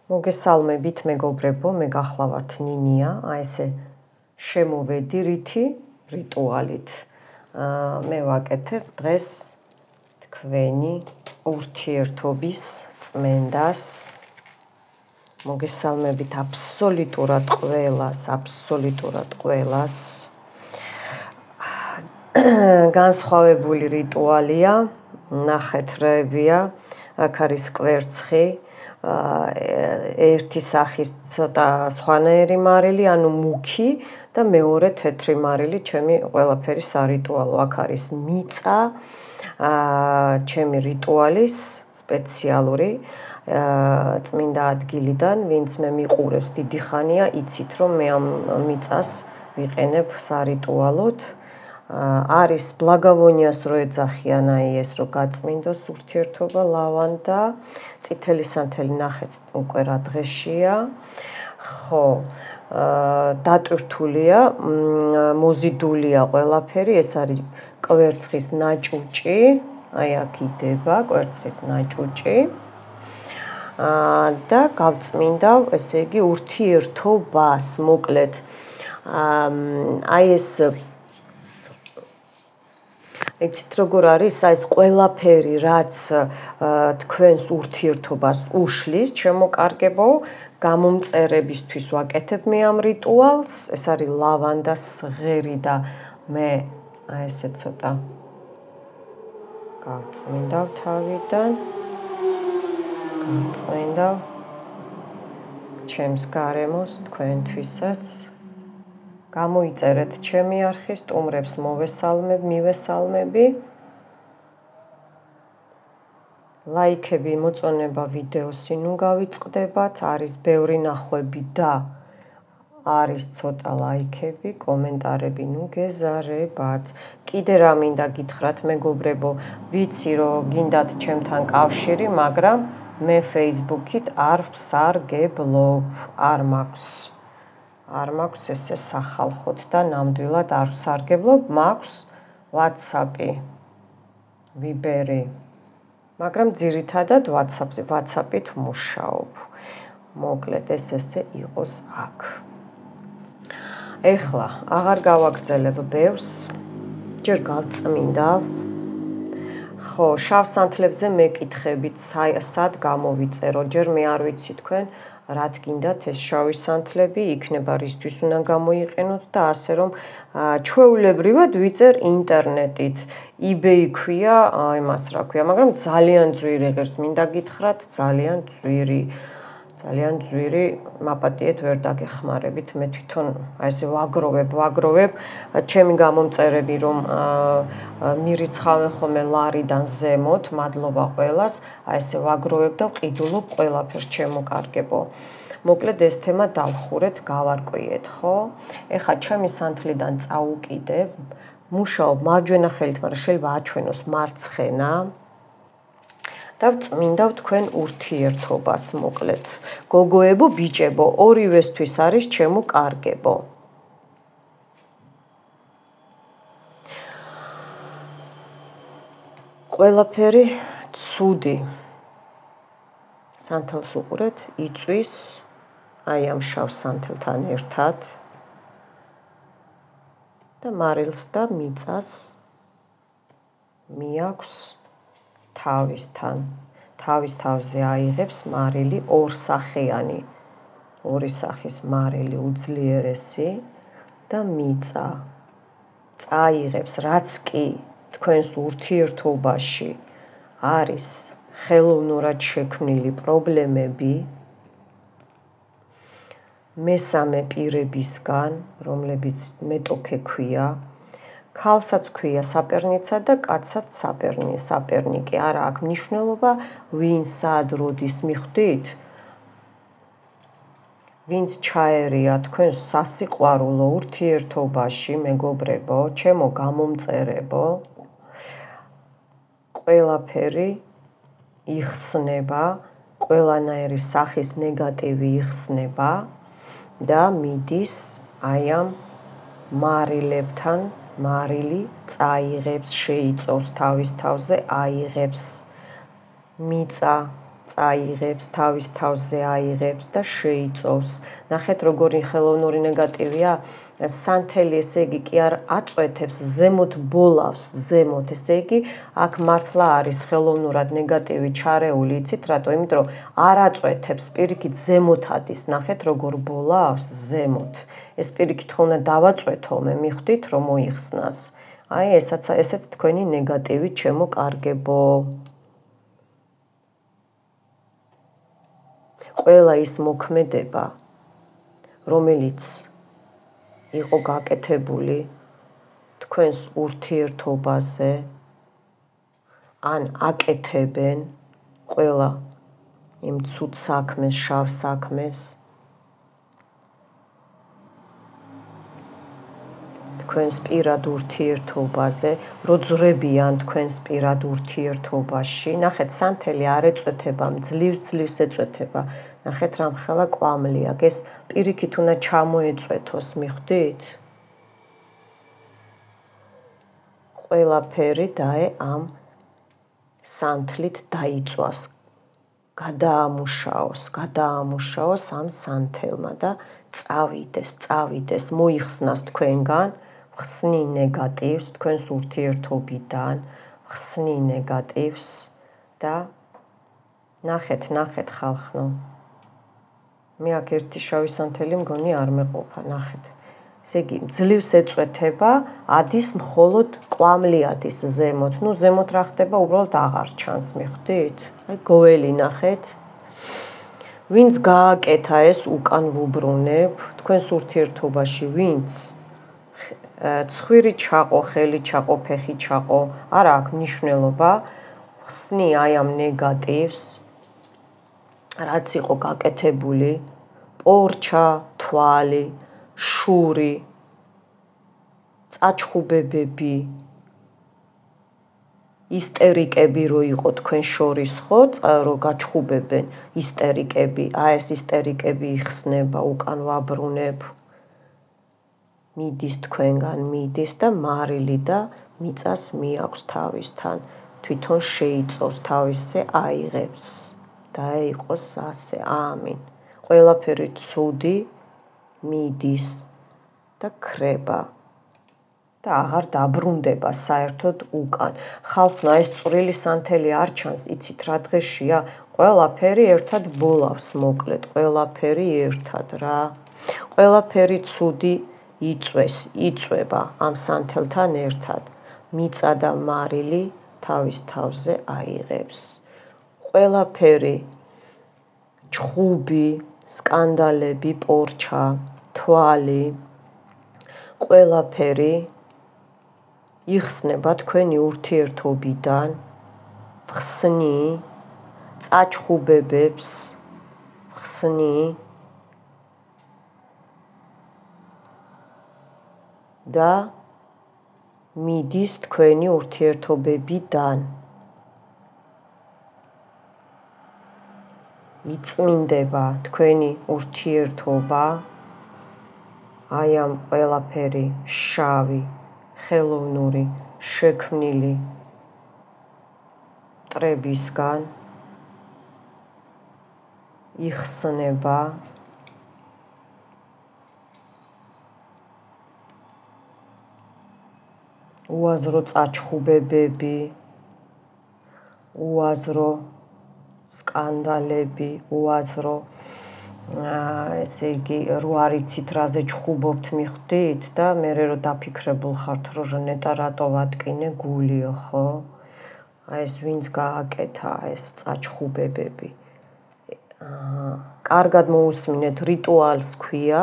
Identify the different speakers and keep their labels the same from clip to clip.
Speaker 1: მოგესალმებით მეგობრებო, მე გახლავართ ნინია, აი ესე შემოვედი რითი რიტუალით. მე ვაკეთებ დღეს თქვენი ურთიერთობის წმენდას. მოგესალმებით აბსოლუტურად ყველას. განსხვავებული რიტუალია, ნახეთ რევია, აქ არის კვერცხი. ერთი სახის ცოტა სხვანაირი მარილი, ანუ მუქი და მეორე თეთრი მარილი, ჩემი ყველაფერი სარიტუალო. აქ არის მიწა, ჩემი რიტუალის სპეციალური წმინდა ადგილიდან, ვინც მე მიყურებს დიდი ხანია, იცით რომ მე ამ მიწას ვიყენებ სარიტუალოდ. არის ბლაგავონიას რო ეძახიან აი ეს რო გაწმინდოს ურთიერთობა ლავანდა, წითელი სანთელი ნახეთ უკვე რა დღეშია. ხო, დატვირთულია, მოზიდულია ყველაფერი, ეს არის კვერცხის ნაჭუჭი, აი აქ იდება კვერცხის ნაჭუჭი. და გავწმინდავ, ესე იგი, ურთიერთობას, მოკლედ. აი ეს იცით როგორ არის, აი ეს ყველაფერი, რაც თქვენს ურთიერთობას უშლის, შემოკარგებო, გამომწერებისთვის ვაკეთებ მე ამ რიტუალს. ეს არის ლავანდას ღერი და მე აი ესე ცოტა გავწმინდავ თავიდან. გავწმინდავ ჩემს გარემოს, თქვენთვისაც. გამოიწერეთ ჩემი არხი, სტუმრებს მივესალმები. ლაიქები, მოწონება ვიდეოსი ნუ გავიწყდებათ, არის ბევრი ნახვები და არის ცოტა ლაიქები, კომენტარები ნუ გეზარებათ. კიდე რა მინდა გითხრათ მეგობრებო, ვიცი რომ გინდათ ჩემთან კავშირი, მაგრამ მე Facebook-ით არ ვსარგებლობ, არ მაქვს ესე სახალხოდ და ნამდვილად არ ვსარგებლობ, მაქვს WhatsApp-ი, Viber-ი, მაგრამ ძირითადად WhatsApp-ით ვმუშაობ. მოკლედ ეს ესე იყოს აქ. ეხლა აღარ გავაგრძელებ ბევრს, ჯერ გავწმინდავ. ხო, შავ სანთლებზე მეკითხებით, სად გამოვიწერო, ჯერ მე არ ვიცი თქვენ რად გინდათ ეს შავი სანთლები, იქნება რისთვის უნდა გამოიყენოთ და ასე რომ ჩვეულებრივად ვიწერ ინტერნეტით. eBay ქვია, იმას რა ქვია, მაგრამ ძალიან ძვირი ღირს მინდა გითხრათ, ძალიან ძვირი, მაპატიეთ ვერ დაგეხმარებით, მე თვითონ აი ესე ვაგროვებ, ჩემი გამომწერები რომ მირიცხავენ ხოლმე ლარიდან ზემოთ, მადლობა ყველას, აი ესე ვაგროვებ და ვყიდულობ ყველაფერს ჩემო-კარგებო. მოკლედ ეს თემა დავხურეთ, გავარკვიეთ, ხო? ეხლა ჩემი სანთლიდან წავუკიდებ, მუშაობ მარჯვენა ხელით, მაგრამ შეიძლება აჩვენოს მარცხენა. და ვწმინდავ თქვენ ურთიერთობას, მოკლედ. გოგოებო, ბიჭებო, ორივესთვის არის ჩემო კარგებო. ყველაფერი ცუდი. სანთელს უყურეთ, იწვის, აი ამ შავ სანთელთან ერთად. და მარილს და მიწას მიაქვს თავისთან. თავის თავზე აიღებს მარილი ორსახიანი, ორი სახის მარილი უძლიერესი და მიწა წაიღებს, რაც კი თქვენს ურთიერთობაში არის ხელოვნურად შექმნილი პრობლემები მესამე პირებისგან, რომლებიც მეტოქე ქვია, ქალსაც ქვია საპერნიცა და კაცსაც საპერნიკი. არა აქვს მნიშვნელობა, ვინ სად როდის მიხვდით, ვინც ჩაერია თქვენს სასიყვარულო ურთიერთობაში, მეგობრებო, ჩემო გამომწერებო, ყველაფერი იხსნება, ყველანაირი სახის ნეგატივი იხსნება და მიდის აი ამ მარილებთან. მარილი წაიღებს, შეიწოვს თავის თავზე, აიღებს მიწა, წაიღებს, თავის თავზე აიღებს და შეიწოვს. ნახეთ, როგორი ხელოვნური ნეგატივია. სანთელი, ესე იგი, კი არ აწვეთებს, ზემოთ ბოლავს, ზემოთ, ესე იგი, აქ მართლა არის ხელოვნურად ნეგატივი ჩარეული, იცით რატო? იმიტომ რომ არ აწვეთებს, პირიქით ზემოთ ადის, ნახეთ, როგორ ბოლავს, ზემოთ. ეს პირიქით ხო უნდა დავაწვეთო, მე მიხვდით, რომ მოიხსნას. აი, ესეც თქვენი ნეგატივი, ჩემო კარგებო. ყველა ის მოქმედება, რომელიც იყო გაკეთებული თქვენს ურთიერთობაზე, ან აკეთებენ ყველა იმ ცუდ საქმეს, შავ საქმეს, თქვენს პირად ურთიერთობაზე, რო ძრებიან თქვენს პირად ურთიერთობაში. ნახეთ, სანთელი არ ეწვეთება, ძლივს ეწვეთება. ნახეთ, რამხელა კვამლი აქვს, ეს პირიქით უნდა ჩამოეწვეთოს, მიხვდით? ყველაფერი დაე ამ სანთლით დაიწვას, გადაამუშაოს ამ სანთელმა და წავიდეს, მოიხსნას თქვენგან, ხსნი ნეგატივს თქვენს ურთიერთობიდან, ხსნი ნეგატივს და ნახეთ ხალხო. მე აქ ერთი შავი სანთელი მგონი არ მეყოფა, ნახეთ. ესე იგი, ძლივს ეწვეთება, ადის მხოლოდ კვამლი ადის ზემოთ. ნუ ზემოთ რა ხდება, უბრალოდ აღარ ჩანს, მიხვდით? აი, გოველი ნახეთ. ვინც გააკეთა ეს უკან ვუბრუნებ, თქვენს ურთიერთობაში, ვინც ცხვირი ჩაყო, ხელი ჩაყო, ფეხი ჩაყო, არა აქვს მნიშვნელობა, ხსნი აი ამ ნეგატივს, რაც იყო გაკეთებული, პორჩა, თვალი, შური, წაჩხუბებები, ისტერიკები რო იყო თქვენ შორის, ხო, რო გაჩხუბებენ, ისტერიკები, ეს ისტერიკები იხსნება, უკან ვაბრუნებ. მიდის თქვენგან, მიდის და მარილი და მიწას მიაქვს თავისთან. თვითონ შეიწოვს, თავისზე აიღებს. და იყოს ასე, ამინ. ყველაფერი ცუდი მიდის და ქრება. და აღარ დაბრუნდება საერთოდ უკან. ხალხო, ეს წვრილი სანთელი არ ჩანს, იცით რა დღეშია? ყველაფერი ერთად ბოლავს, მოკლედ, ყველაფერი ერთად რა. ყველაფერი ცუდი იწვება ამ სანთელთან ერთად. მიწა და მარილი თავის თავზე აიღებს. ყველაფერი ჩხუბი, სკანდალები, პორჩა, თვალი, ყველაფერი იხსნება თქვენი ურთიერთობიდან, ხსნი, წაჩხუბებებს, ხსნი და მიდის თქვენი ურთიერთობებიდან. იწმინდება თქვენი ურთიერთობა, აი ამ ყველაფერი შავი, ხელოვნური, შექმნილი მტრებისგან იხსნება უაზრო წაჩხუბებები, უაზრო სკანდალები, უაზრო, ესე იგი, რო არ იცით რაზე ჩხუბობთ, მიხვდით და მერე რო დაფიქრებულ ხართ, რომ ნეტა რატო ვატკინე გულიო, ხო? აი ეს ვინც გააკეთა ეს წაჩხუბებები. კარგად მოусმინეთ, რიტუალს ქვია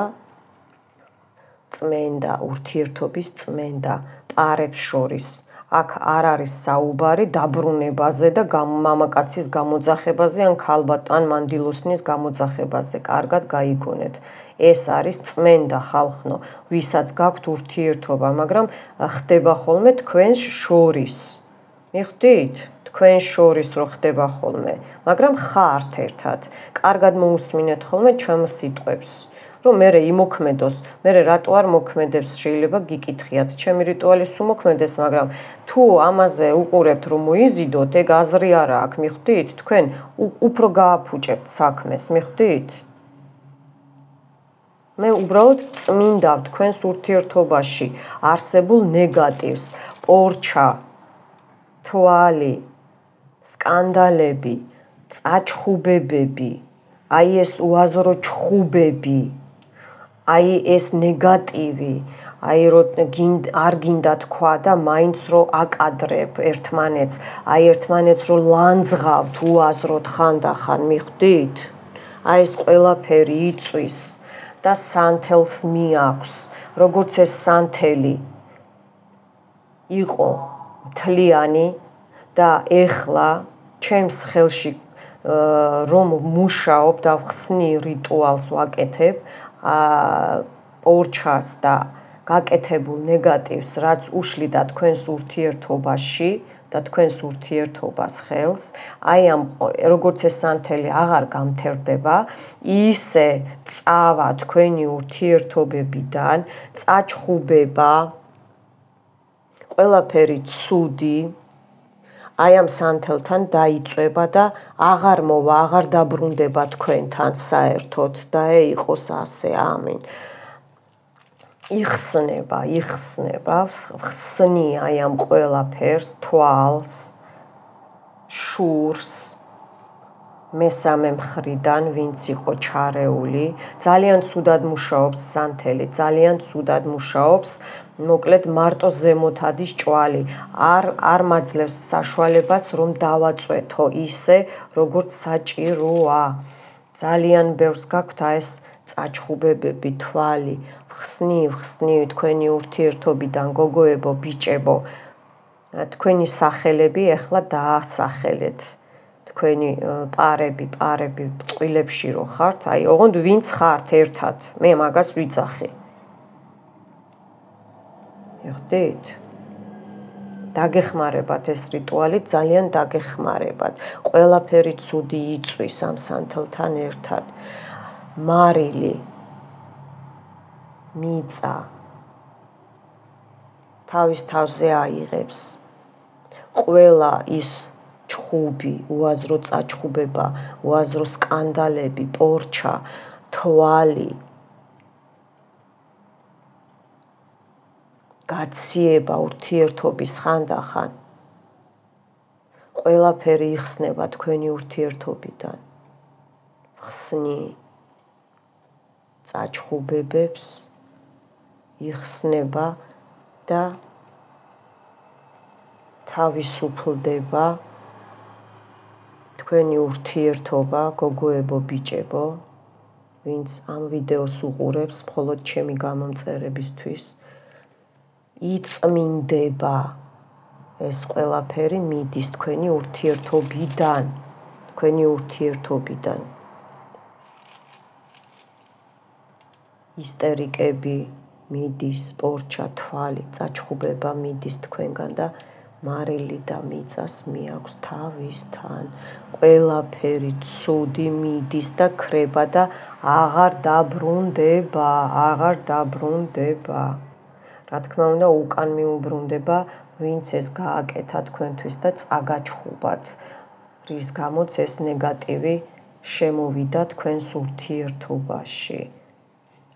Speaker 1: წმენდა, ურთიერთობის წმენდა, პარებს შორის. აქ არ არის საუბარი დაბრუნებაზე და მამაკაცის გამოძახებაზე ან ქალბატონ მანდილოსნის გამოძახებაზე. კარგად გაიგონეთ. ეს არის წმენდა ხალხო, ვისაც გაქვთ ურთიერთობა, მაგრამ ხდება ხოლმე თქვენს შორის. მიხვდით? თქვენს შორის რო ხდება ხოლმე, მაგრამ ხართ ერთად. კარგად მოусმინეთ ხოლმე ჩემს სიტყვებს. რომ მე იმოქმედოს, მე რატო არ მოქმედებს შეიძლება გიკითხიათ, ჩემი რიტუალი სულ მოქმედეს, მაგრამ თუ ამაზე უყურებთ რომ მოიზიდოთ, ეგ აზრი არა აქვს, მიხვდით? თქვენ უფრო გააფუჭებთ საქმეს, მიხვდით? მე უბრალოდ წმინდავ თქვენს ურთიერთობაში არსებულ ნეგატივს, პორჩა, თვალი, სკანდალები, წაჩხუბებები, აი ეს უაზრო ჩხუბები, აი ეს ნეგატივი, აი რომ არ გინდა თქვა და მაინც რომ აკადრებ ერთმანეთს, აი ერთმანეთს რომ ლანძღავთ უაზროდ ხანდახან, მიხვდით? აი ეს ყველაფერი იწვის და სანთელს მიაქვს, როგორც ეს სანთელი იყო მთლიანი და ეხლა ჩემს ხელში რომ მუშაობ და ხსნი რიტუალს ვაკეთებ პორჩას და გაკეთებულ ნეგატივს, რაც უშლიდა თქვენს ურთიერთობაში და თქვენს ურთიერთობას ხელს, აი ამ როგორც ეს სანთელი აღარ გამთერდება, ისე წავა თქვენი ურთიერთობებიდან, წაჩხუბება, ყველაფერი ცუდი აი ამ სანთელთან დაიწვება და აღარ მოვა, აღარ დაბრუნდება თქვენთან საერთოდ და იყოს ასე, ამინ. იხსნება, ხსნი აი ამ ყველაფერს, თვალს, შურს, მესამე მხრიდან, ვინც იყო ჩარეული, ძალიან ცუდად მუშაობს სანთელი, ძალიან ცუდად მუშაობს, მოკლედ მარტო ზემოთ ადის ჭვალი, არ მაძლევს საშუალებას რომ დავაწვეთო ისე, როგორც საჭიროა. ძალიან ბევრს გაქვთ ეს წაჩხუბებები, თვალი, ხსნი თქვენი ურთიერთობიდან, გოგოებო, ბიჭებო, თქვენი სახელები ეხლა დაასახელეთ. თქვენი პარები, წყვილებში რო ხართ, აი ოღონდ ვინც ხართ ერთად, მე მაგას ვიძახი. იხდით? დაგეხმარებათ ეს რიტუალი, ძალიან დაგეხმარებათ. ყველაფერი ცუდი იწვის ამ სანთელთან ერთად. მარილი, მიწა, თავის თავზე აიღებს. ყველა ის ჩხუბი, უაზრო წაჩხუბება, უაზრო სკანდალები, პორჩა, თვალი, გაციება ურთიერთობის ხანდახან, ყველაფერი იხსნება თქვენი ურთიერთობიდან. ხსნი წაჩხუბებებს იხსნება და თავისუფლდება თქვენი ურთიერთობა, გოგოებო, ბიჭებო, ვინც ამ ვიდეოს უყურებს მხოლოდ ჩემი გამომწერებისთვის, იწმინდება ეს ყველაფერი მიდის თქვენი ურთიერთობიდან. ისტერიკები მიდის, პორჩა, თვალი, წაჩხუბება მიდის თქვენგან და მარილი და მიწას მიაქვს თავისთან. ყველაფერი ცუდი მიდის და ქრება და აღარ დაბრუნდება. რა თქმა უნდა, უკან მიუბრუნდება, ვინც ეს გააკეთა თქვენთვის და წაგაჩხუბათ, რის გამოც ეს ნეგატივი შემოვიდა თქვენს ურთიერთობაში.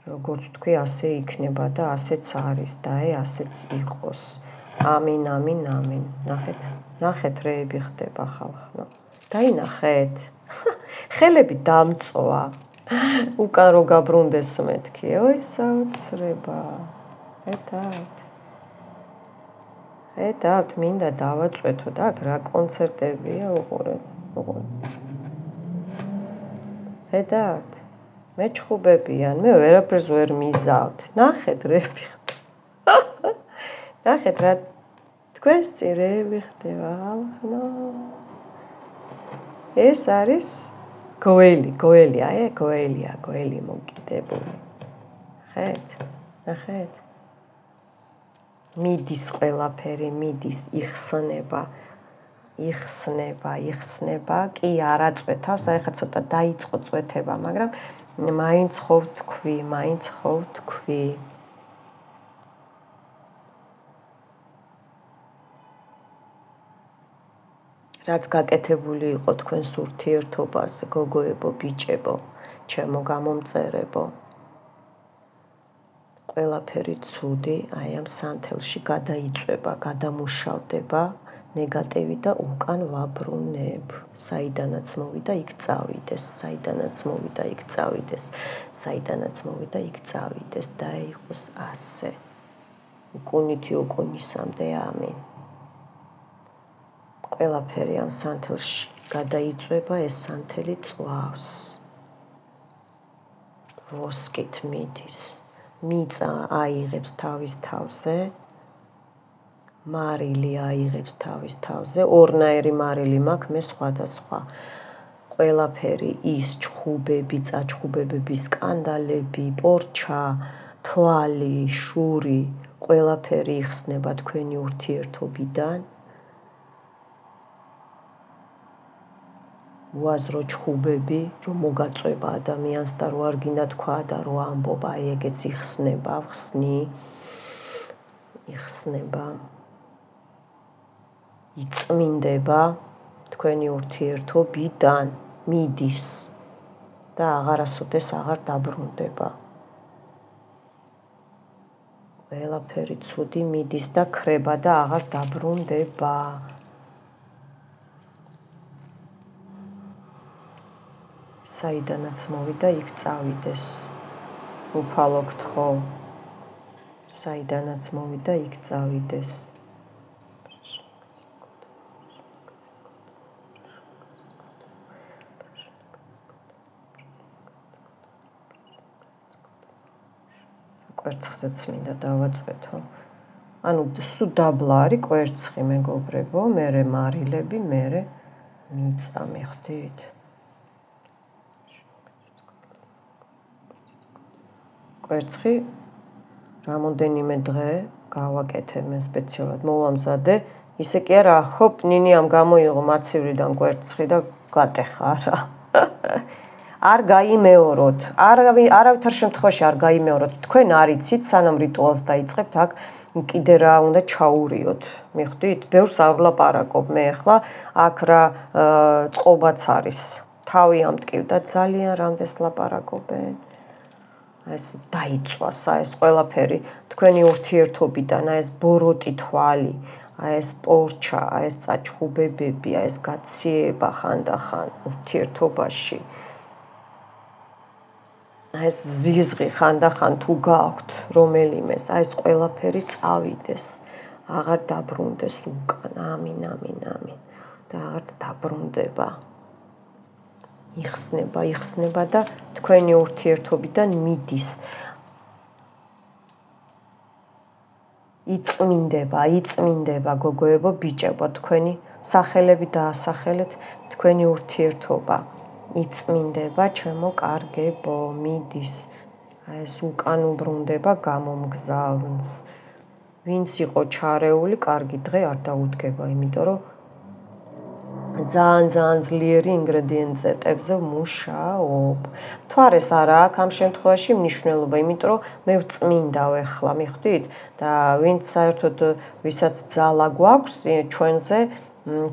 Speaker 1: როგორც თქვი, ასე იქნება და ასეც არის და ასეც იყოს. ამინ. ნახეთ რეები ხდება ხალხო. დაინახეთ. ხელები დამწვა. უკან რო გაბრუნდეს მეთქი, ой, საოცრება. ხედავთ, მინდა დავაწვეთო და რა კონცერტებია უყურეთ. ხედავთ? მეჩხუბებიან, მე ვერაფერს ვერ მიზავთ. ნახეთ რეები ხდება. ნახეთ რა თქვენს წინ რეები ხდება, ხალხო. ეს არის გოელი, აი გოელი მოკიდებული. ნახეთ. მიდის ყველაფერი, იხსნება. იხსნება, კი არა წვეთავს, აი ხა ცოტა დაიწყო წვეთება, მაგრამ მაინც ხო ვთქვი. რაც გაკეთებული იყო თქვენს ურთიერთობაზე, გოგოებო, ბიჭებო, ჩემო გამომწერებო. ყველაფერი ცუდი აი ამ სანთელში გადაიწვება, გადამუშავდება, ნეგატივი და უკან ვაბრუნებ. საიდანაც მოვიდა, იქ წავიდეს, და იყოს ასე. უკუნითი უკუნისამდე, ამინ. ყველაფერი ამ სანთელში გადაიწვება, ეს სანთელი წვავს. ვოსკით მიდის. მიწა აიღებს თავის თავზე, მარილი აიღებს თავის თავზე, ორნაირი მარილი მაქვს მე სხვადასხვა. ყველაფერი ის ჩხუბები, წაჩხუბებები, სკანდალები, პორჩა, თვალი, შური, ყველაფერი იხსნება თქვენი ურთიერთობიდან. უაზრო ჩხუბები, რომ მოგაწვება ადამიანს და რო არ გინდა თქვა და რო ამბობა, აი ეგეც იხსნება, იხსნება, იწმინდება თქვენი ურთიერთობიდან, მიდის და აღარასოდეს აღარ დაბრუნდება. ყველაფერი ცუდი მიდის და ქრება და აღარ დაბრუნდება. საიდანაც მოვიდა, იქ წავიდეს. უფალო გთხოვ, საიდანაც მოვიდა, იქ წავიდეს. კვერცხსაც მინდა დავაწვეთო. ანუ სუ დაბლა არის კვერცხი, მეგობრებო, მერე მარილები, მერე მიწა, მიხვდით? კვერცხი რამოდენიმე დღე გავაკეთე მე სპეციალურად, მოვამზადე, ისე კი არა, ჰოპ, ნინიამ გამოიღო მაცივრიდან კვერცხი და გატეხა რა. არ გაიმეოროთ, არავითარ შემთხვევაში არ გაიმეოროთ. თქვენ არიცით, სანამ რიტუალს დაიწყებთ, აქ კიდე რა უნდა ჩაურიოთ. მიხვდით? ბევრს არ ვლაპარაკობ მე ახლა, აქ რა წყობაც არის. თავი ამტკივდა, ძალიან რამდენს ლაპარაკობენ. ეს დაიწვას, ეს ყველაფერი თქვენი ურთიერთობიდან, ეს ბოროტი თვალი, ეს პორჩა, ეს წაჩხუბებები, ეს გაციება ხანდახან ურთიერთობაში. ეს ზიზღი ხანდახან თუ გაქვთ რომელიმეს, ეს ყველაფერი წავიდეს, აღარ დაბრუნდეს უკან. ამინ და აღარც დაბრუნდება. იხსნება და თქვენი ურთიერთობიდან მიდის. იწმინდება გოგოებო, ბიჭებო, თქვენი სახელები დაასახელეთ, თქვენი ურთიერთობა. იწმინდება, ჩემო კარგებო, მიდის. ეს უკან უბრუნდება, გამომგზავნს. ვინც იყო ჩარეული, კარგი დღე არ დაუდგება, იმიტომ რომ ძალიან ძლიერი ინგრედიენტებზე ვმუშაობ. მთვარეს არა აქვს ამ შემთხვევაში მნიშვნელობა, იმიტომ რომ მე ვწმინდავ ახლა, მიხვდით? და ვინც საერთოდ ვისაც ძალა გვაქვს ჩვენზე,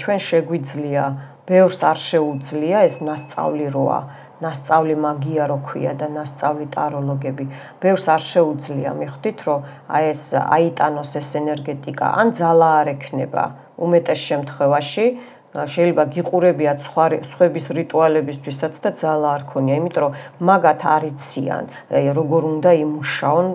Speaker 1: ჩვენ შეგვიძლია, ბევრს არ შეუძლია ეს ნასწავლი როა, ნასწავლი მაგია რო ქვია და ნასწავლი ტაროლოგები. ბევრს არ შეუძლია, მიხვდით, რომ აი ეს აიტანოს ეს ენერგეტიკა, ან ძალა არ ექნება უმეტეს შემთხვევაში. შეიძლება გიყურებიათ სხვების რიტუალებისთვისაც და ძალა არ ქონია, იმიტომ რომ მაგათ არ იციან, როგორ უნდა იმუშაონ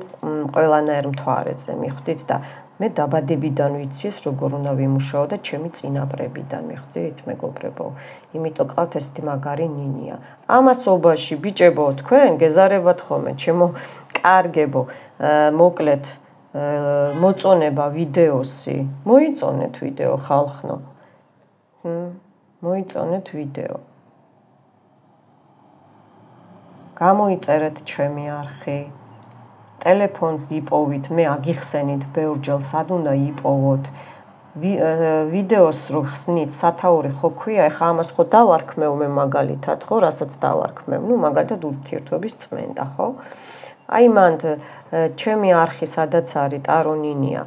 Speaker 1: ყველანაირ მთვარეზე, მიხვდით? და მე დაბადებიდან ვიცი ეს როგორ უნდა ვიმუშაო და ჩემი წინაპრებიდან, მიხვდით, მეგობრებო? იმიტომ ყავთ ესეთი მაგარი ნინია. ამასობაში, ბიჭებო, თქვენ გეზარებათ ხოლმე, ჩემო კარგებო, მოკლედ მოწონება ვიდეოსი, მოიწონეთ ვიდეო ხალხნო. მოიწონეთ ვიდეო. გამოიწერეთ ჩემი არხი. ტელეფონს იპოვით, მე აგიხსენით ბევრჯერ, სად უნდა იპოვოთ. ვიდეოს რო ხსნით სათაური ხო ქვია, ეხლა ამას ხო დავარქმევ მე მაგალითად, ხო, რასაც დავარქმევ, ну მაგალითად ურთიერთობის წმენდა, ხო? აი მანდ ჩემი არხი სადაც არის ტარონინია,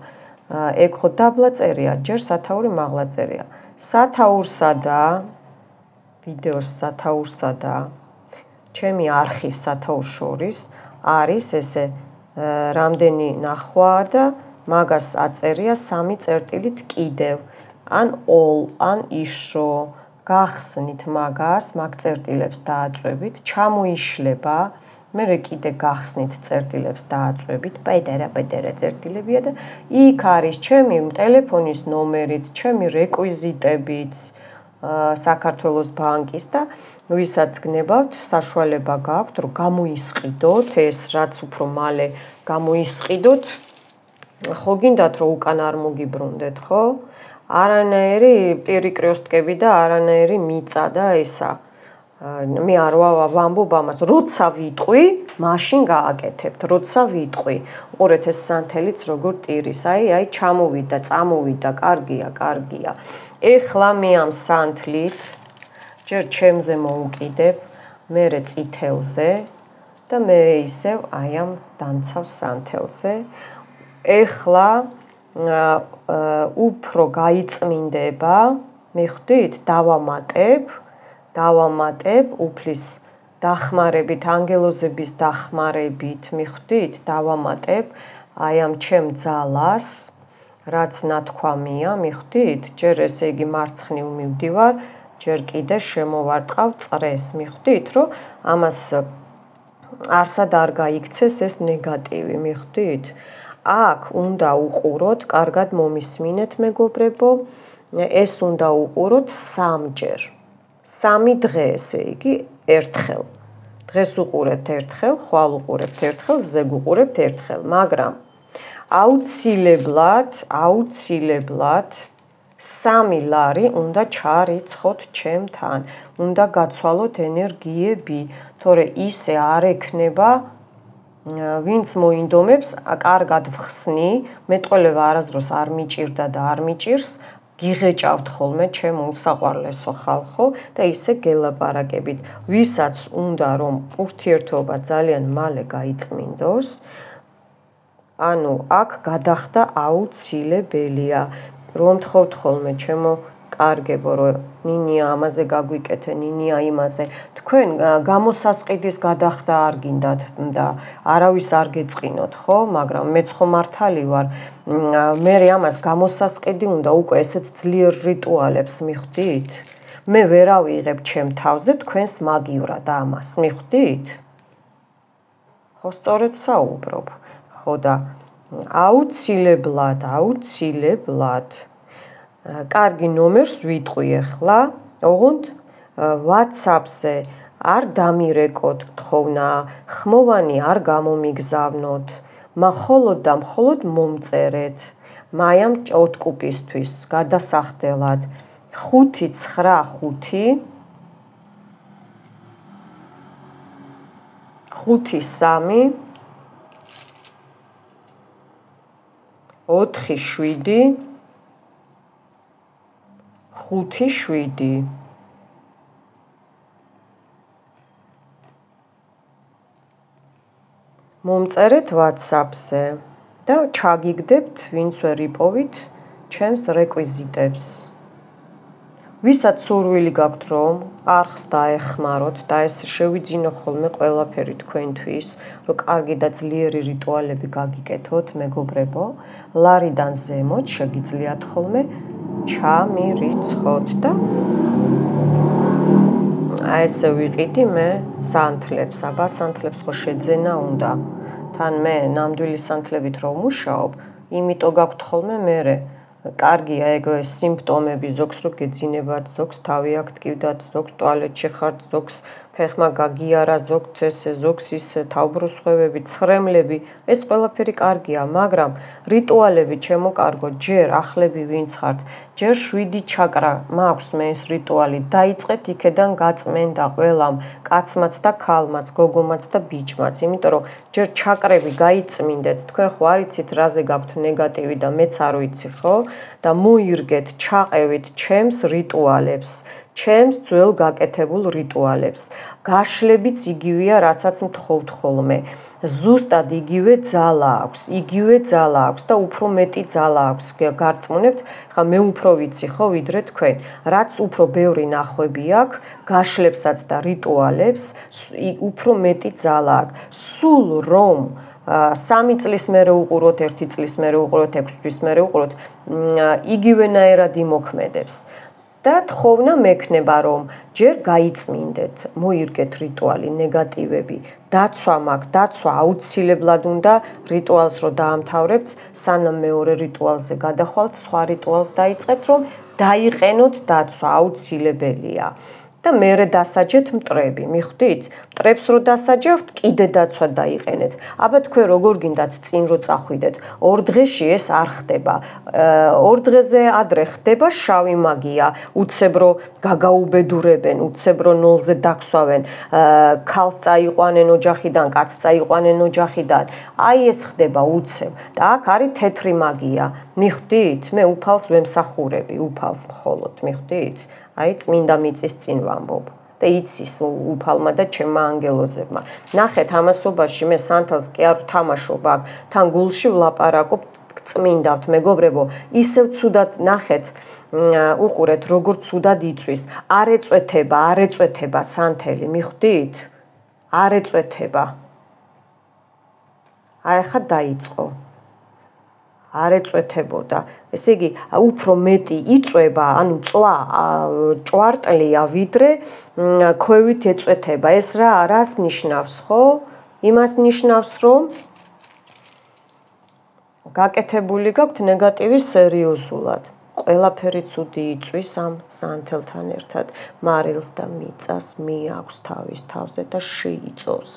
Speaker 1: ეგ ხო დაბლა წერია, ჯერ სათაური მაღლა წერია. სათაურსა და ვიდეოს სათაურსა და ჩემი არხის სათაურს შორის არის ესე რამდენი ნახვა და მაგას აწერია 3 წერტილით კიდევ. ან all, ან იშო, გახსნით მაგას, მაგ წერტილებს დააწვევით, ჩამოიშლება, მერე კიდე გახსნით წერტილებს დააწვევით, პედერა წერტილებია და იქ არის ჩემი ტელეფონის ნომერიც, ჩემი რეკვიზიტებიც, საქართველოს ბანკის და ვისაც გნებავთ, საშუალება გაქვთ, რომ გამოისყიდოთ ეს, რაც უფრო მალე გამოისყიდოთ, ხო გინდათ რომ უკან არ მოგიბრუნდეთ, ხო? არანაირი პირიკრიოსტკები და არანაირი მიწა და ისა. მე არ ვამბობ ამას, როცა ვიტყვი, მაშინ გააკეთებთ, როცა ვიტყვი. უყურეთ ეს სანთელიც როგორ ტირის, აი ჩამოვიდა, წამოვიდა, კარგია. ეხლა მე ამ სანთლით ჯერ ჩემზე მოუკიდებ, მერე წითელზე და მერე ისევ აი ამ დამცავ სანთელზე. ეხლა უფრო გაიწმინდება, მიხვდით, დავამატებ უფლის დახმარებით, ანგელოზების დახმარებით, მიხვდით, დავამატებ აი ამ ჩემ ძალას, რაც ნათქვამია, მიხვდით, ჯერ ესე იგი მარცხნივ მივდივარ, ჯერ კიდე შემოვარტყავ წრეს, მიხვდით, რომ ამას არსად არ გაიქცეს ეს ნეგატივი, მიხვდით? აქ უნდა უყუროთ, კარგად მომისმინეთ მეგობრებო, ეს უნდა უყუროთ 3ჯერ. 3 დღე ესე იგი ერთხელ. დღეს უყურებთ ერთხელ, ხვალ უყურებთ ერთხელ, ზეგ უყურებთ ერთხელ, მაგრამ აუცილებლად 3 ლარი უნდა ჩარიცხოთ ჩემთან, უნდა გაცვალოთ ენერგიები, თორე ისე არ ექნება, ვინც მოინდომებს, კარგად ვხსნი, მეტყველება არასდროს არ მიჭირდა და არ მიჭირს, გიღეჭავთ ხოლმე ჩემო უსაყვარლესო ხალხო და ისე გელაპარაკებით. ვისაც უნდა რომ ურთიერთობა ძალიან მალე გაიწმინდოს, ანუ აქ გადახდა აუცილებელია, რომ თხოვთ ხოლმე ჩემო კარგებო, რომ ნინია ამაზე გაგვიკეთე, ნინია იმაზე. თქვენ გამოსასყიდის გადახდა არ გინდათ და არავის არ გეწყინოთ, ხო? მაგრამ მეც ხო მართალი ვარ. მე ამას გამოსასყიდი უნდა უკვე ესეთ ძლიერ რიტუალებს მიხვდით? მე ვერავიღებ ჩემ თავზე თქვენს მაგივრად ამას, მიხვდით? ხო სწორედ საუბრობ. ხო და აუცილებლად კარგი ნომერს ვიტყვი ახლა, ოღონდ WhatsApp-ზე არ დამირეკოთ თხოვნა, ხმოვანი არ გამომიგზავნოთ, მხოლოდ და მხოლოდ მომწერეთ. მაიამ ჭოტკუპისთვის გადასახდელად 595 5-3 4-7 5-7 მომწერეთ WhatsApp-ზე და ჩაგიგდებთ, ვინც ვერ იპოვით ჩემს რეკვიზიტებს. ვისაც სურვილი გაქვთ რომ არხს დაეხმაროთ და ეს შევიძინო ხოლმე ყველაფერი თქვენთვის, რომ კარგი და ძლიერი რიტუალები გაგიკეთოთ, მეგობრებო, ლარიდან ზემოთ შეგიძლიათ ხოლმე ჩამირიცხოთ და აი ესე ვიყიდი მე სანთლებს, აბა სანთლებს ხო შეძენა უნდა. თან მე ნამდვილი სანთლებით რომ მუშაობ, იმიტომ გაქვთ ხოლმე მერე კარგია ეგ სიმპტომები, ზოგს რო გეძინებათ, ზოგს თავი აქ ტკივდათ, ზოგს ტუალეტში ხართ, ზოგს ფეხმა გაგიარა, ზოგს ესე, ზოგს ისე, თავბრუსხვევები, ცხრემლები, ეს ყველაფერი კარგია, მაგრამ რიტუალები ჩემო კარგო, ჯერ ახლები ვინც ხართ, ჯერ 7 ჩაკრა მაქვს მე ეს რიტუალი, დაიწყეთ იქედან გაწმენდა ყველამ, კაცმაც და ქალმაც, გოგომაც და ბიჭმაც, იმიტომ რომ ჯერ ჩაკრები გაიწმინდეთ, თქვენ ხო არ იცით რაზე გაქვთ ნეგატივი და მეც არ ვიცი, ხო? და მოირგეთ, ჩაყევით ჩემს რიტუალებს, ჩემს ძველ გაკეთებულ რიტუალებს. გაშლებიც იგივეა, რასაც მთხოვთ ხოლმე. ზუსტად იგივე ძალა აქვს და უფრო მეტი ძალა აქვს. გარწმუნებთ, ხა მე უფრო ვიცი ხო ვიდრე თქვენ. რაც უფრო ბევრი ნახვები აქვს, გაშლებსაც და რიტუალებს, უფრო მეტი ძალა აქვს. სულ რომ 3 წლის მერე უყუროთ, 1 წლის მერე უყუროთ, 6 თვის მერე უყუროთ, იგივენაირად იმოქმედებს. და თხოვნა მექნება რომ ჯერ გაიწმინდეთ, მოირგეთ რიტუალი, ნეგატივები, დაცვა მაქვს, დაცვა აუცილებლად უნდა რიტუალს რო დაამთავრებთ, სანამ მეორე რიტუალზე გადახვალთ, სხვა რიტუალს დაიწყებთ, რომ დაიყენოთ დაცვა, აუცილებელია. და მერე დასაჯეთ მტრები, მიხვდით? მტრებს რო დასაჯავთ, კიდე დაცვა დაიყენეთ. აბა თქვენ როგორ გინდათ წინ რო წახვიდეთ? 2 დღეში ეს არ ხდება. 2 დღეზე ადრე ხდება შავი მაგია, უცებ რო გაგაუბედურებენ, უცებ რო ნოლზე დაქსვავენ, ქალს წაიყვანენ ოჯახიდან, კაცს წაიყვანენ ოჯახიდან. აი ეს ხდება უცებ. და აქ არის თეთრი მაგია. მიხვდით? მე უფალს ვემსახურები, უფალს მხოლოდ, მიხვდით? აი წმინდა მიწის წინ ვამბობ და იცის უფალმა და ჩემმა ანგელოზებმა. ნახეთ ამასობაში მე სანთელს კი არ ვთამაშობ აქ, თან გულში ვლაპარაკობ, წმინდავთ მეგობრებო, ისევ ცუდად ნახეთ, უყურეთ როგორ ცუდად იწვის. არ ეწვეთება სანთელი, მიხვდით? არ ეწვეთება. აი ხა დაიწყო. არ ეწვეთებოდა. ესე იგი, უფრო მეტი იწვება, ანუ წვა ჭვარტლია, ვიდრე ქვევით ეწვეთება. ეს რას ნიშნავს, ხო? იმას ნიშნავს, რომ გაკეთებული გაქვთ ნეგატივი სერიოზულად. ყველაფერი ცუდი იწვის ამ სანთელთან ერთად. მარილს და მიწას მიაქვს თავის თავზე და შეიწოს.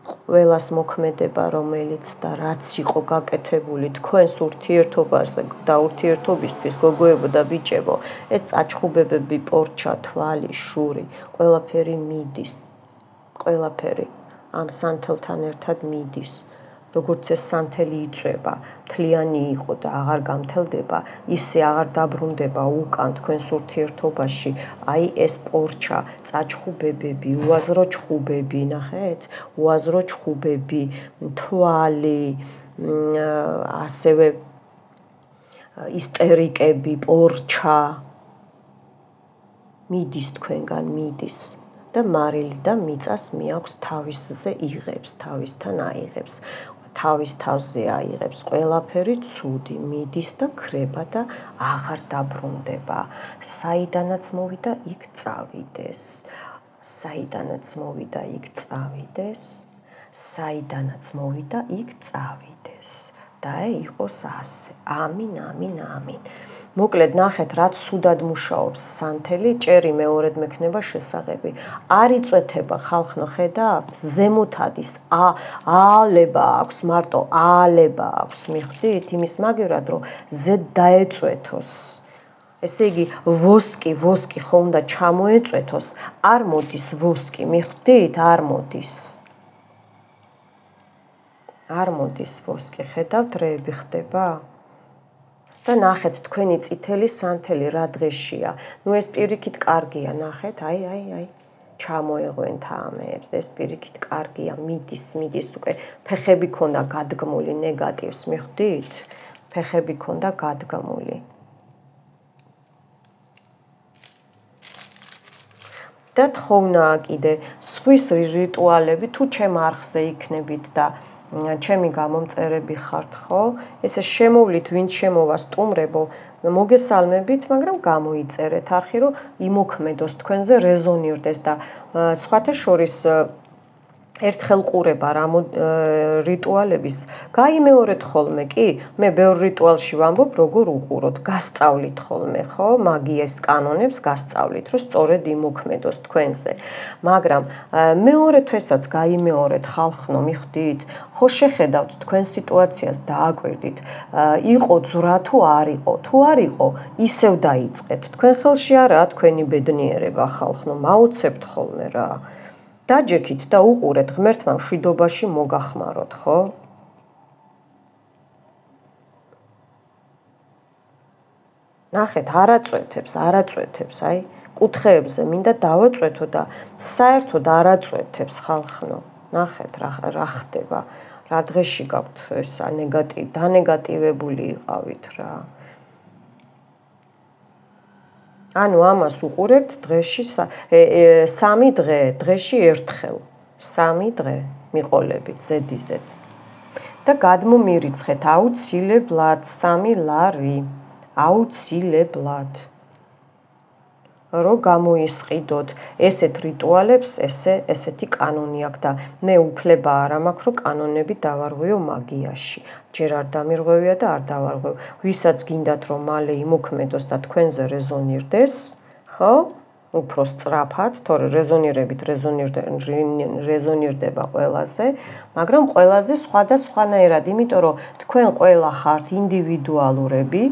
Speaker 1: ყველას მოქმედება, რომელიც და რაც იყო გაკეთებული თქვენს ურთიერთობაზე და ურთიერთობისთვის, გოგოებო და ბიჭებო, ეს წაჩხუბებები, პორჩა, თვალი, შური, ყველაფერი მიდის. ყველაფერი ამ სანთელთან ერთად მიდის. როგორც ეს სანთელი იწვება, მთლიანი იყო და აღარ გამთელდება, ისე აღარ დაბრუნდება უკან თქვენს ურთიერთობაში. აი ეს პორჩა, წაჩხუბებები, უაზრო ჩხუბები, ნახეთ? უაზრო ჩხუბები, თვალი, ასევე ისტერიკები, პორჩა მიდის თქვენგან, მიდის. და მარილი და მიწას მიაქვს თავისზე იღებს, თავისთან აიღებს. თავის თავზე აიღებს, ყველაფერი ცუდი მიდის და ქრება და აღარ დაბრუნდება. საიდანაც მოვიდა, იქ წავიდეს. საიდანაც მოვიდა, იქ წავიდეს. საიდანაც მოვიდა, იქ წავიდეს. და იყოს ასე. ამინ, ამინ, ამინ. მოკლედ ნახეთ, რაც სუდად მუშაობს სანთელი, ჭერი მეორედ მექნება შესაღები. არ იწვეთება ხალხნო, ხედავთ? ზემოთ ადის, აალება აქვს, მარტო აალება აქვს, მიხვდით? იმის მაგერად, რომ ზედ დაეწვეთოს. ესე იგი, ვოსკი ხო უნდა ჩამოეწვეთოს, არ მოდის ვოსკი, მიხვდით? არ მოდის. არ მოდის ვოსკი, ხედავთ, რეები ხდება? და ნახეთ თქვენი წითელი სანთელი რა დღეშია. ნუ ეს პირიქით კარგია, ნახეთ, აი. ჩამოეღვენთ ამებს, ეს პირიქით კარგია, მიდის უკვე. ფეხები ქონდა გადგმული ნეგატივს, მიხვდით? ფეხები ქონდა გადგმული. და თხოვნა კიდე სხვის რიტუალები თუ ჩემ არხზე იქნებით და ჩემი გამომწერები ხართ, ხო? ესე შემოვლით, ვინც შემოვა სტუმრებო, მოგესალმებით, მაგრამ გამოიწერეთ არხი, რომ იმოქმედოს თქვენზე, რეზონირდეს და სხვათა შორის ერთხელ ყურება რა რიტუალების გაიმეორეთ ხოლმე კი მე ბევრ რიტუალში ვამბობ როგორ უყუროთ გასწავლით ხოლმე ხო მაგიას კანონებს გასწავლით რომ სწორედ იმოქმედოს თქვენზე მაგრამ მეორე თვესაც გაიმეორეთ ხალხნო მიხვდით ხო შეხედავთ თქვენ სიტუაციას დააკვირდით იყო ძვრა თუ არ იყო ისევ დაიწყეთ თქვენ ხელში არაა თქვენი ბედნიერება ხალხნო მაუცებთ ხოლმე რა დაჯექით და უყურეთ ღმერთმა მშვიდობაში მოგახმაროთ, ხო? ნახეთ, არაწვეთებს, აი, კუთხეებზე მინდა დავაწვეთო და საერთოდ არაწვეთებს ხალხნო. ნახეთ, რა ხდება, რა დღეში გაქვთ ეს დანეგატივებული იყავით რა. ანუ ამას უყურებთ დღეში 3 დღეში ერთხელ 3 დღე მიყოლებით ზედიზედ და გადმომირიცხეთ აუცილებლად 3 ლარი აუცილებლად რომ გამოისყიდოთ ესეთ რიტუალებს ესეთი კანონი აქვს და მე უფლება არ მაქვს რომ კანონები დავარღვიო მაგიაში ჯერ არ დამირღვევია და არ დავარღვევ ვისაც გინდათ რომ მალე იმოქმედოს და თქვენზე რეზონირდეს ხო უფრო სწრაფად თორე რეზონირებით რეზონირდება ყველაზე მაგრამ ყველაზე სხვადასხვანაირად იმიტომ რომ თქვენ ყველა ხართ ინდივიდუალურები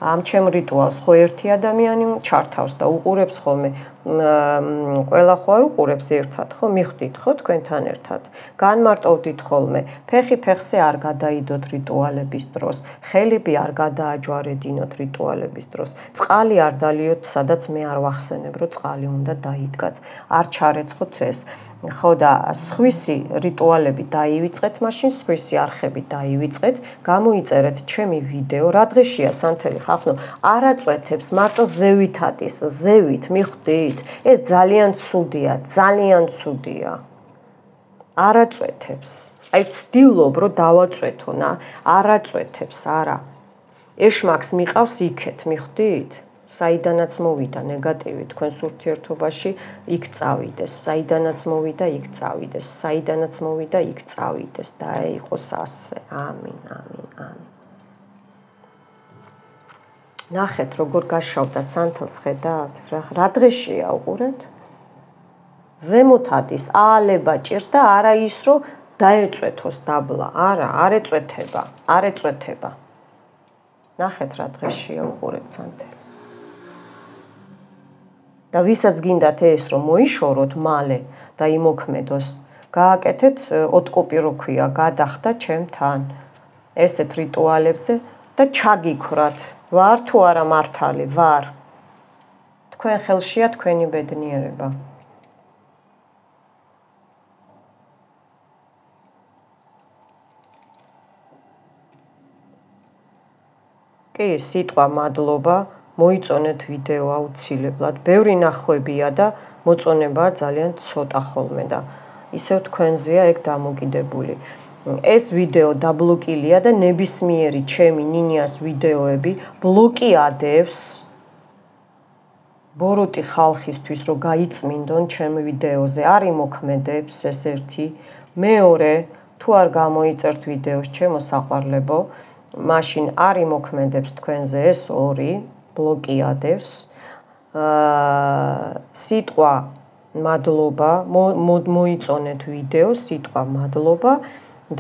Speaker 1: ამ ჩემ რიტუალს ხო ერთი ადამიანი ჩართავს და უყურებს ხოლმე ყველა ხო არ უყურებს ერთად ხო მიხვდით ხო თქვენთან ერთად განმარტოვდით ხოლმე ფეხი ფეხზე არ გადაიდოთ რიტუალების დროს ხელები არ გადააჯვარედინოთ რიტუალების დროს წყალი არ დალიოთ სადაც მე არ ვახსენებ რომ წყალი უნდა დაიდგათ არ ჩარეცხოთ ეს ხო და სხვისი რიტუალები დაივიწყეთ მაშინ სხვისი არხები დაივიწყეთ გამოიწერეთ ჩემი ვიდეო რა დღეშია სანთელი ხალხო არაწვეთებს მარტო ზევითადის ზევით მიხვდით ეს ძალიან ცუდია არაწვეთებს აი ვცდილობ რომ დავაწვეთონა არაწვეთებს არა ეშმაკს მიყავს იქეთ მიხვდით საიდანაც მოვიდა ნეგატივი თქვენს ურთიერთობაში იქ წავიდეს საიდანაც მოვიდა იქ წავიდეს საიდანაც მოვიდა იქ წავიდეს და იყოს ასე ამინ ნახეთ როგორ გაშავდა სანთელს ხედავთ რა დღეშია უყურეთ ზემოთ ადის აალება ჭირს და არა ის რომ დაეწვეთოს დაბლა არა არ ეწვეთება ნახეთ რა დღეშია უყურეთ სანთელი და ვისაც გინდათ ეს რომ მოიშოროთ მალე და იმოქმედოს გააკეთეთ ოტკოპი რო ქვია გადახდა ჩემთან ესეთ რიტუალებზე და ჩაგიქრათ ვარ თუ არა მართალი ვარ თქვენ ხელშია თქვენი ბედნიერება კი სიტყვა მადლობა მოიწონეთ ვიდეო აუცილებლად. ბევრი ნახვებია და მოწონებაა ძალიან ცოტა ხოლმე და ისევ თქვენზეა ეგ დამოკიდებული. ეს ვიდეო დაბლოკილია და ნებისმიერი ჩემი ნინიას ვიდეოები ბლოკიადებს ბოროტი ხალხისთვის რომ გაიწმინდონ ჩემ ვიდეოზე. არ იმოქმედებს ეს ერთი. მეორე, თუ არ გამოიწერთ ვიდეოს ჩემო საყვარლებო, მაშინ არ იმოქმედებს თქვენზე ეს ორი ბლოკიადებს სიტყვა მადლობა მოიწონეთ ვიდეო სიტყვა მადლობა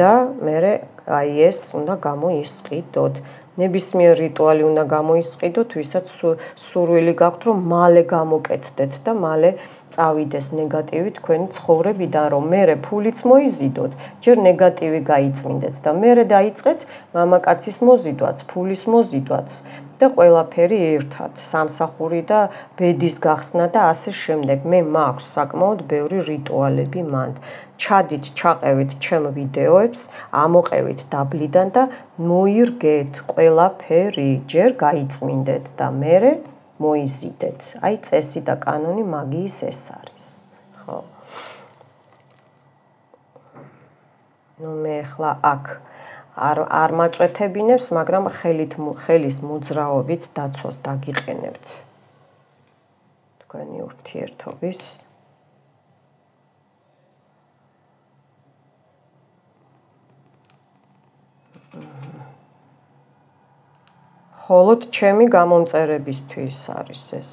Speaker 1: და მე აი ეს უნდა გამოისყიდოთ ნებისმიერ რიტუალი უნდა გამოისყიდოთ ვისაც სურვილი გაქვთ რომ მალე გამოკეთდეთ და მალე წავიდეს ნეგატივი თქვენი ცხოვრებიდან რომ მერე ფულიც მოიზიდოთ ჯერ ნეგატივი გაიწმინდეთ და მერე დაიწყეთ მამაკაცის მოზიდვაც ფულის მოზიდვაც და ყველაფერი ერთად სამსახური და ბედის გახსნა და ასე შემდეგ მე მაქვს საკმაოდ ბევრი რიტუალები მანდ ჩადით ჩაყევით ჩემ ვიდეოებს ამოყევით დაბლიდან და მოირგეთ ყველაფერი ჯერ გაიწმინდეთ და მერე მოიზიდეთ აი წესი და კანონი მაგიის ეს არის ხო ნუ მე ახლა აქ არ მაწვეთებინებს, მაგრამ ხელის მოძრაობით დაცვას დაგიყენებთ. თქვენი ურთიერთობის. მხოლოდ ჩემი გამომწერებისთვის არის ეს.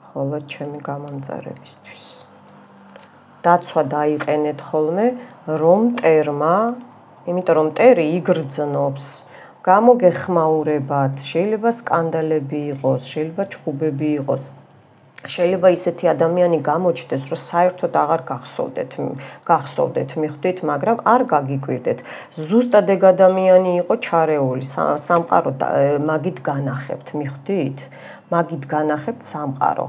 Speaker 1: მხოლოდ ჩემი გამომწერებისთვის. დაცვა დაიყენეთ ხოლმე რომ მტერმა, იმიტომ რომ მტერი იგრძნობს, გამოგეხმაურებათ, შეიძლება სკანდალები იყოს, შეიძლება ჩხუბები იყოს. შეიძლება ისეთი ადამიანი გამოჩნდეს, რომ საერთოდ აღარ გახსოვდეთ, მიხვდით, მაგრამ არ გაგიკვირდეთ. ზუსტად ეგ ადამიანი იყო ჩარეული, სამყარო მაგით განახებთ, მიხვდით? მაგით განახებთ სამყარო.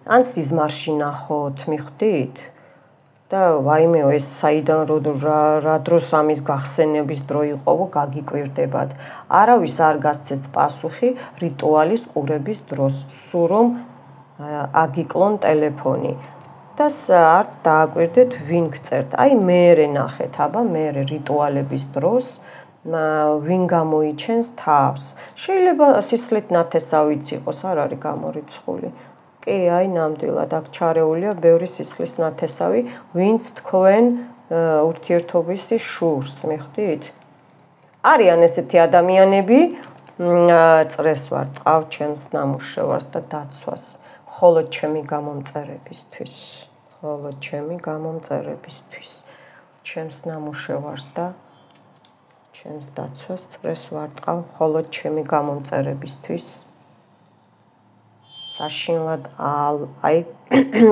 Speaker 1: ან სიზმარში ნახოთ, მიხვდით? და ვაიმეო ეს საიდან რა დროს ამის გახსენების დრო იყოვო, გაგიკვირდებათ. არავის არ გასცეთ პასუხი რიტუალის ყურების დროს, სულ რომ აგიკლონ ტელეფონი და არც დააკვირდეთ ვინ გწერთ. აი მეერე ნახეთ, აბა მეერე რიტუალების დროს ვინ გამოიჩენს თავს. შეიძლება სისხლით ნათესავიც იყოს, არ არის გამორიცხული. კი, აი ნამდვილად აქ ჩარეულია ბევრი სისხლის ნათესავი, ვინც თქვენ ურთიერთობის შურს, მიხვდით? არიან ესეთი ადამიანები, წრეს ვარ, ტყავ ჩემს ნამუშევარს და დაცვას. მხოლოდ ჩემი გამომწერებისთვის, მხოლოდ ჩემი გამომწერებისთვის, ჩემს ნამუშევარს და ჩემს დაცვას წრეს ვარტყავ, მხოლოდ ჩემი გამომწერებისთვის. საშინლად აი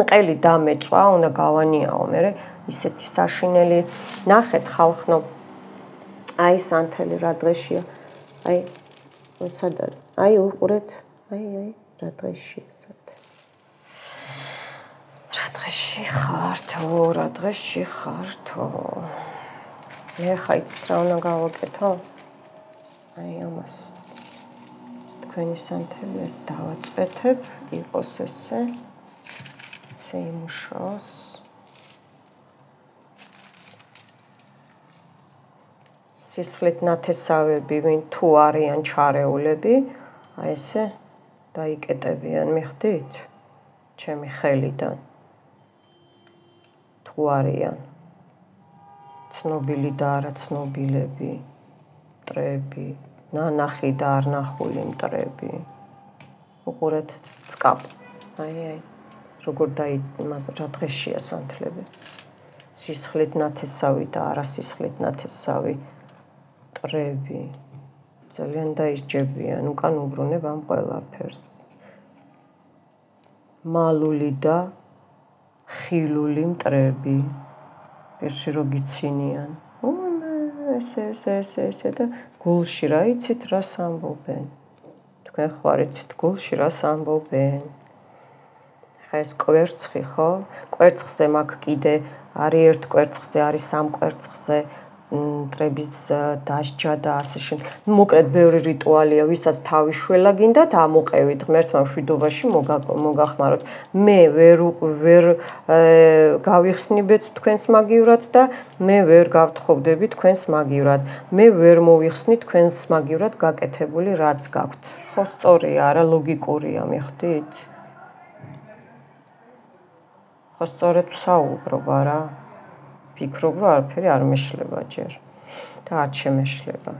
Speaker 1: ყელი დამეწვა, უნდა გავანიაო, მე ისეთი საშინელი ნახეთ ხალხნო. აი სანთელი რა დღეშია. აი სადაც, აი უყურეთ, აი რა დღეშია. რა დღეში ხართო, რა დღეში ხართო. მე ხა იცით რა უნდა გავაკეთო? აი ამას თქვენი სანთელი ეს დავაწვეთებ, იყოს ესე იმუშაოს. სისხლით ნათესავები, ვინ თუ არიან ჩარეულები, აი ესე დაიკეტებიან, მიხვდით? ჩემი ხელიდან. თუ არიან ცნობილი და არაცნობილები, მტრები, ნანახი და არ ნახული მტრები. უყურეთ წკაპ. აი, როგორ რა დღეშია სანთლები. სისხლით ნათესავი და არასისხლით ნათესავი მტრები. ძალიან დაისჯებიან, უკან უბრუნებ ამ ყველაფერს. მალული და ხილული მტრები. პირში რო გიცინიან. ესე და გულში რა იცით რას ამბობენ. თქვენ ხარ იცით გულში რას ამბობენ. ხა ეს კვერცხი ხო? კვერცხზე მაგ კიდე არის ერთ კვერცხზე, არის სამ კვერცხზე მტრების დასჯა და ასე შემდეგ. მოკლედ ბევრი რიტუალია, ვისაც თავი შველა გინდათ ამოყევით, ღმერთმა მშვიდობაში მოგახმაროთ. მე ვერ გავიხსნიბეთ თქვენს მაგივრად და მე ვერ გავთხოვდები თქვენს მაგივრად. მე ვერ მოვიხსნი თქვენს მაგივრად გაკეთებული რაც გაქვთ. ხო სწორია, არა ლოგიკურია, მიხვდით? ხო სწორედ ვსაუბრობ, არა? ფიქრობ, რომ არაფერი არ მეშლება ჯერ და არ შემეშლება.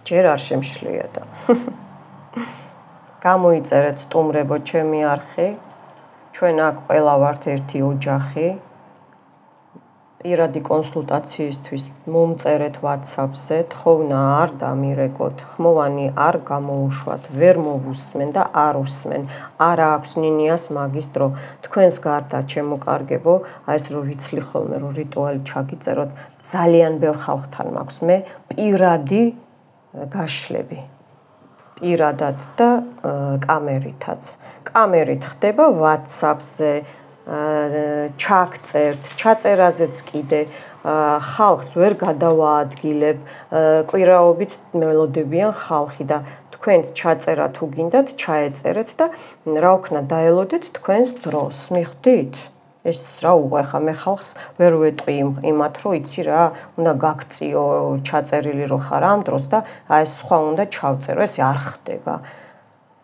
Speaker 1: ჯერ არ შემშლია და. გამოიწერეთ სტუმრებო ჩემი არხი. ჩვენ აქ ყველა ვართ ერთი ოჯახი. პირადი კონსულტაციისთვის მომწერეთ WhatsApp-ზე, თხოვნა არ დამირეკოთ, ხმოვანი არ გამოუშვათ, ვერ მოვუსმენ და არ უსმენ. არა აქვს ნინიას მაგის დრო. თქვენს გარდა ჩემო კარგებო, აი ეს რო ვიცლი ხოლმე რო რიტუალი ჩაგიწეროთ, ძალიან ბევრ ხალხთან მაქვს მე პირადი გაშლები. პირადად და კამერითაც. კამერით ხდება WhatsApp-ზე, ჩაგწერთ, ჩაწერაზეც კიდე ხალხს ვერ გადავაადგილებ, კვირაობით მელოდებიან ხალხი და თქვენც ჩაწერა თუ გინდათ, ჩაეწერეთ და რა ვქნა დაელოდეთ თქვენს დროს, მიხვდით? ეს რა უყვა ხა მე ხალხს ვერ ვეტყვი იმათ რომ იცი რა, უნდა გაქციო ჩაწერილი რო ხარ ამ დროს და აი ეს სხვა უნდა ჩავწერო, ეს არ ხდება.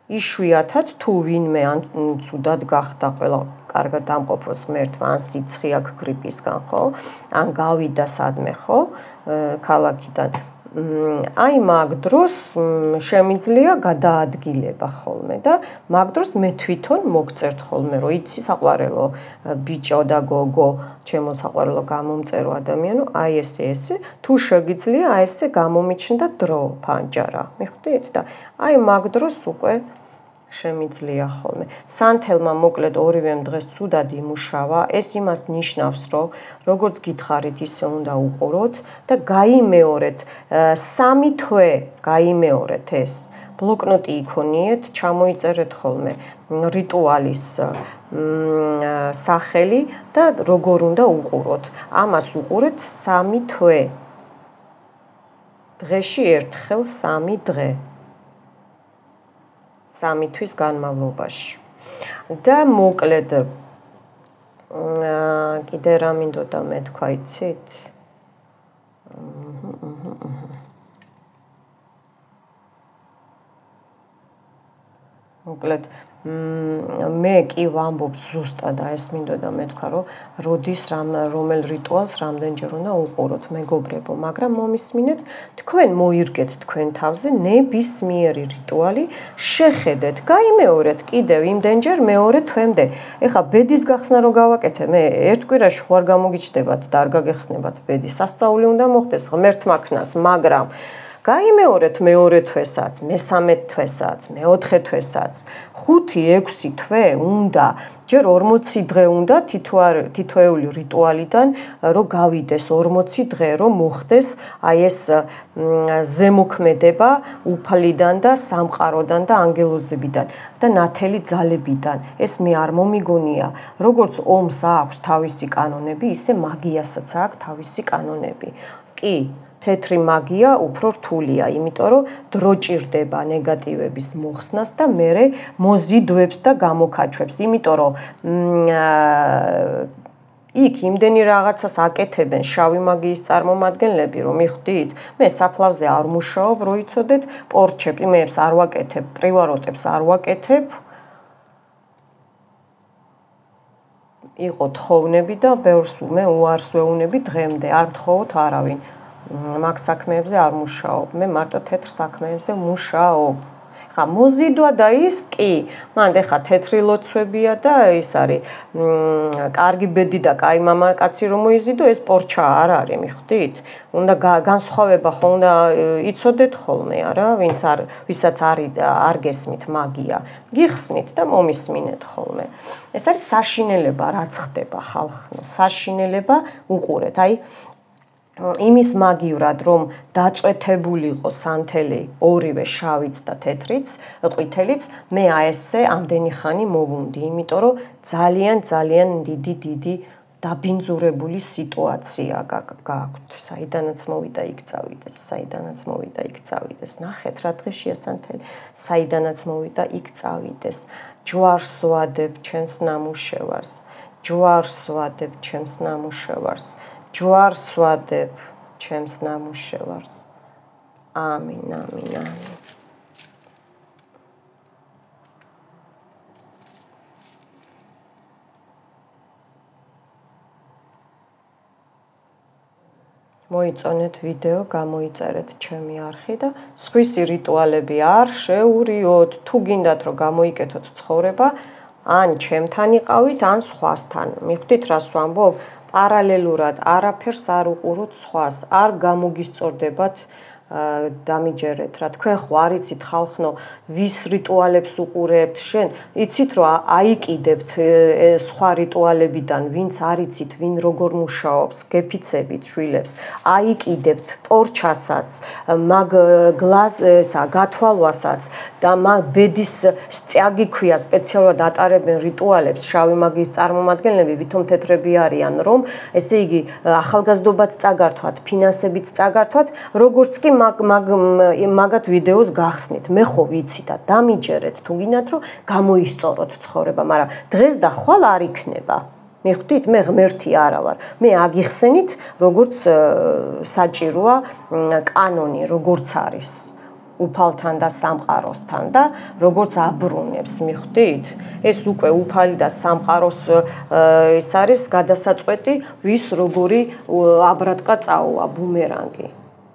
Speaker 1: იშვიათად თუ ვინმე ან ცუდად გახდა ყველა კარგად დამყოფოს ღმერთმა, ან სიცხე აქვს გრიპისგან, ხო? ან გავიდა სადმე, ხო? ქალაქიდან. აი მაგ დროს შემიძლია გადაადგილება ხოლმე და მაგ დროს მე თვითონ მოგწერთ ხოლმე, რომ იცი საყვარელო ბიჭო და გოგო, ჩემო საყვარელო გამომწერო ადამიანო, აი ესე, თუ შეგიძლია აი ესე გამომიჩნდა დრო ფანჯარა. მიხვდით და აი მაგ დროს უკვე შემიძლია ხოლმე. სანთელმა მოკლედ ორივემ დღეს ცუდად იმუშავა, ეს იმას ნიშნავს, რომ როგორც გითხარით, ისე უნდა უყუროთ და გაიმეორეთ 3 თვე, გაიმეორეთ ეს. ბლოკნოტი იქონიეთ, ჩამოიწერეთ ხოლმე რიტუალის სახელი და როგორ უნდა უყუროთ. ამას უყურეთ 3 თვე. დღეში ერთხელ 3 დღე. 3 თვის განმავლობაში. და მოკლედ კიდე რა მინდოდა მე თქვა, იცით? მოკლედ მე კი ვამბობ ზუსტად ეს მინდოდა მე თქვა, რომ როდის რომელ რიტუალს რამდენჯერ უნდა უყუროთ, მეგობრებო, მაგრამ მომისმინეთ, თქვენ მოირგეთ თქვენ თავზე ნებისმიერი რიტუალი, შეხედეთ, გაიმეორეთ კიდევ იმდენჯერ მეორე თვემდე. ეხლა ბედის გახსნა რო გავაკეთე, მე ერთ კვირაში ხوار გამოგიჩნდებათ და არ გაგეხსნებათ ბედი. სასწაული უნდა მოხდეს ღმერთმა ქნას, მაგრამ გაიმეორეთ მეორე თვესაც, მესამე თვესაც, მეოთხე თვესაც, 5-6 თვე უნდა, ჯერ 40 დღე უნდა თითოეული რიტუალიდან რომ გავიდეს 40 დღე რომ მოხდეს აი ეს ზემოქმედება უფალიდან და სამყაროდან და ანგელოზებიდან და ნათელი ძალებიდან. ეს მე არ მომიგონია, როგორც ომს აქვს თავისი კანონები, ისე მაგიასაც აქვს თავისი კანონები. კი თეთრი მაგია უფრო რთულია, იმიტომ რომ დრო ჭირდება ნეგატივების მოხსნას და მერე მოზიდვებს და გამოკაჩვებს, იმიტომ რომ იქ იმდენი რაღაცას აკეთებენ შავი მაგიის წარმომადგენლები, რომ მიხვდით, მე საფლავზე არ მუშაობ, რო იცოდეთ, პორჩებს არ ვაკეთებ, პრივაროტებს არ ვაკეთებ. იყო თხოვნები და ბევრს მე უარს ვეუბნები დღემდე, არ მთხოვოთ არავინ. მაგ საქმეებზე არ მუშაობ, მე მარტო თეთრ საქმეებზე მუშაობ. ხა მოზიდვა და ის კი, მანდ ეხა თეთრი ლოცვებია და ის არის კარგი ბედი და კაი მამაკაცი რომ მოიზიდო, ეს პორჩა არ არის, მიხვდით? უნდა განსხვავება ხო უნდა იცოდეთ ხოლმე, არა? ვისაც არ გესმით მაგია, გიხსნით და მომისმინეთ ხოლმე. ეს არის საშინელება, რაც ხდება ხალხო, საშინელება უყურეთ, აი იმის მაგივრად, რომ დაწვეთებულიყო სანთელი ორივე შავიც და თეთრიც, ყვითელიც, მე აესე ამდენი ხანი მოვუნდი, იმიტომ რომ ძალიან დიდი დაბინძურებული სიტუაცია გაქვთ. საიდანაც მოვიდა იქ წავიდეს, საიდანაც მოვიდა იქ წავიდეს. ნახეთ რა დღეშია სანთელი, საიდანაც მოვიდა იქ წავიდეს. ჯვარს ვადებ ჩემს ნამუშევარს, ჯვარს ვადებ ჩემს ნამუშევარს. ჯვარს ვადებ ჩემს ნამუშევარს. ამინ, ამინ, ამინ. მოიწონეთ ვიდეო, გამოიწერეთ ჩემი არხი და სხვისი რიტუალები არ შეურიოთ. თუ გინდათ რომ გამოიკეთოთ ცხოვრება, ან ჩემთან იყავით, ან სხვასთან. მიხვდით რას ვამბობ? პარალელურად არაფერს არ უყუროთ სხვას, არ გამოგისწორდებათ დამიჯერეთ რა. თქვენ ხო არ იცით ხალხნო, ვის რიტუალებს უყურებთ, შენ იცით რომ აიკიდებთ სხვა რიტუალებიდან, ვინც არ იცით, ვინ როგორ მუშაობს, გეფიცებით შვილებს, აიკიდებთ პორჩასაც, მაგ გლაზსა, გათვალვასაც და მაგ ბედის სწიაგი ქვია, სპეციალურად ატარებენ რიტუალებს შავი მაგიის წარმომადგენლები, ვითომ თეთრები არიან, რომ ესე იგი ახალგაზრდობაც წაგართვათ, ფინანსებიც წაგართვათ, როგორც კი მაგათ ვიდეოს გახსნით. მე ხო ვიცი და დამიჯერეთ თუ გინდათ რომ გამოისწოროთ ცხოვრება, მაგრამ დღეს და ხვალ არ იქნება. მიხვდით, მე ღმერთი არა ვარ. მე აგიხსენით, როგორც საჭიროა კანონი, როგორც არის. უფალთან და სამყაროსთან და როგორც აბრუნებს, მიხვდით? ეს უკვე უფალი და სამყაროს ის არის გადასაწყვეტი, ვის როგორი აბრატყა წაუვა ბუმერანგი.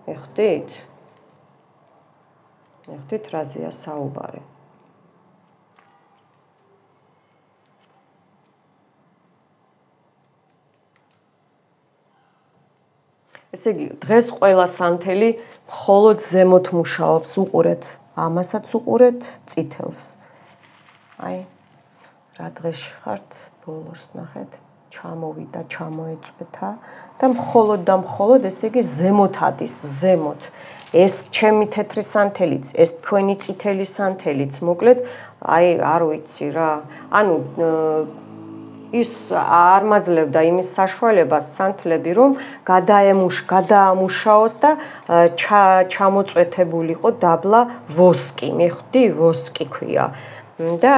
Speaker 1: მიხვდით? მიხვდით რაზეა საუბარი? ესე იგი, დღეს ყველა სანთელი მხოლოდ ზემოთ მუშაობს, უყურეთ, ამასაც უყურეთ, წითელს. აი, რა დღეში ხართ, ბოლოს ნახეთ, ჩამოვიდა, ჩამოეწვეთა და მხოლოდ, ესე იგი, ზემოთ ადის, ზემოთ. ეს ჩემი თეთრი სანთელიც, ეს თქვენი წითელი სანთელიც, მოკლედ, აი, არ ვიცი რა. ანუ ის არ მაძლევდა იმის საშუალებას სანთლები, რომ გადაამუშაოს და ჩამოწვეთებულიყო დაბლა ვოსკი, მიხვდი? ვოსკი ქვია. და